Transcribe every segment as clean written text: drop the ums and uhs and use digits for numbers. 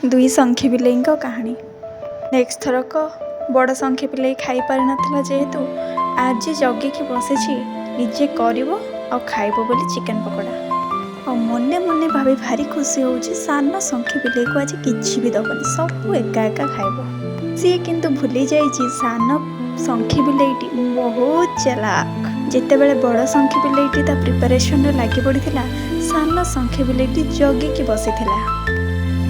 दुई संखी बिलेई कहानी। नेक्स्ट थरक बड़ संखी बिलेई खाई पारि नथिला जेहेतु आज जगिकी बसी निजे करिवो आ खाइबो बोली चिकेन पकोड़ा और मने मने भाभी भारी खुशी होउची सान संखी बिलेई को आज किछि भी दबनी सब एका एका खाइबो। सी किंतु भूली जाइची सान संखी बिलेईटी बहुत चालाक। जेते बेले बड़ संखी बिलेईटी ता प्रिपरेशन रे लागि पड़िथिला सान संखी बिलेईटी जगिकी बसिथिला।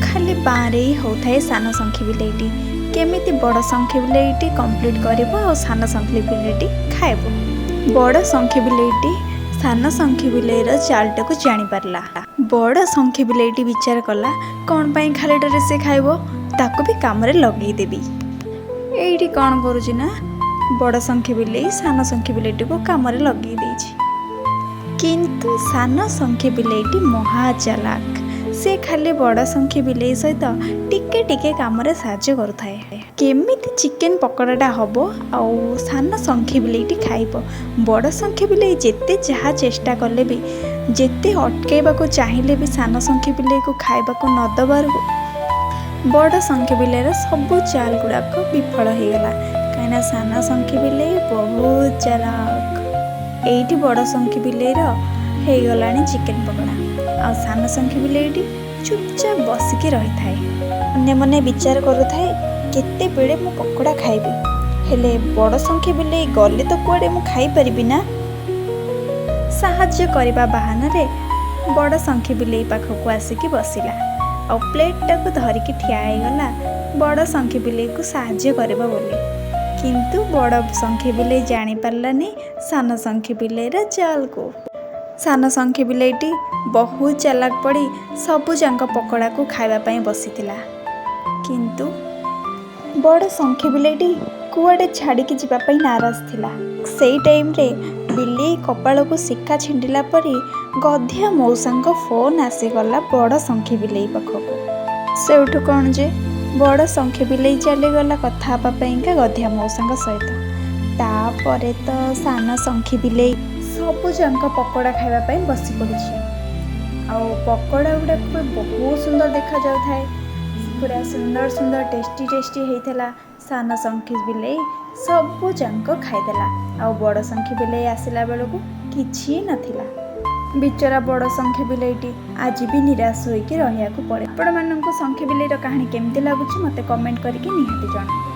खाली बाँरे ही होता है सान संखी बिलेईटी केमिति बड़ संखी बिलेईटी कंप्लीट करिवो और सान संखी बिलेईटी खाइबो। बड़ संखी बिलेईटी सान संखी बिलेईर चालटा को जानी पारला। बड़ संखी बिलेईटी विचार कला कौन पाई खालीटारे से खाइबो ताको भी काम रे लगेई देबी। एइठी कौन करूची ना बड़ संखी बिलेई सान संखी बिलेईटी को काम रे लगेई देइछि। किंतु सान संखी बिलेईटी महा चालाक। से खाली बड़ संखी बिलेई सहित टिके टिके काम रे साहाय्य करुथाए। केमिति चिकेन पकोड़ाटा हबो आउ सान संखी बिलेईटी खाइबो। बड़ संखी बिलेई जेते जहा चेष्टा कले भी जेते अटकेबा को चाहिले भी सान संखी बिलेई को खाइबा को न दबारु बड़ संखी बिलेईर सब चाल गुड़ाक विफल हो गला। कहीं सान संखी बिलेई बहुत चालाक। एइठी बड़ संखी बिलेईर हो गलानी चिकेन पकोड़ा आ सान संखी बिलेईटी चुपचाप बसिकी रही थाए। मने मने विचार करुथाए केते बेले मु पकोड़ा खाइबी हेले बड़ संखी बिलेई गले तो कुआडे मु खाई परिबी ना। साहाଯ୍य करबा बहाना रे बड़ संखी बिलेई पाखकु आसिकी बसिला आ प्लेटटा को धरिकी ठिया गला बड़ संखी बिलेई को साहाଯ୍य करबा बोली। किंतु बड़ संखी बिलेई जानी पारलानी सान संखी बिलेईर चाल को। सान संखी बिलेईटी बहुत चालाक पड़ी सबु जांक पकोड़ा को खाइबा पई बसिथिला। किंतु बड़ संखी बिलेईटी कुआडे छाड़ी के जिबा पई नाराज थिला। सेई टाइम रे बिलेई कपाळ को सिक्का छिंडिला परी गधिया मौसांक फोन आसीगला बड़ संखी बिलेई पाखकु। सेउठु कौन जे बड़ संखी बिलेई चली गला कथा हबा पईका गधिया मौसांक सहित। तापरे तो सान संखी बिलेई सबु जांक पकोड़ा खाइबा पई बसी पड़िछि। आउ पकोड़ा गुड़ा बहुत सुंदर देखा जाउथाए। पूरा सुंदर सुंदर टेस्टी टेस्टी हेइथला। सान संखी बिलेई सबु जांक खाइदेला आउ बड़ संखी बिलेई आसिला बेलकु किछि नथिला। बिचरा बड़ संखी बिलेईटी आज भी निराश होइकी रहियाकु पड़े। आपण माननकु संखी बिलेईर कहानी केमति लागुछि मते कमेंट करिके निहाती जणाइबे।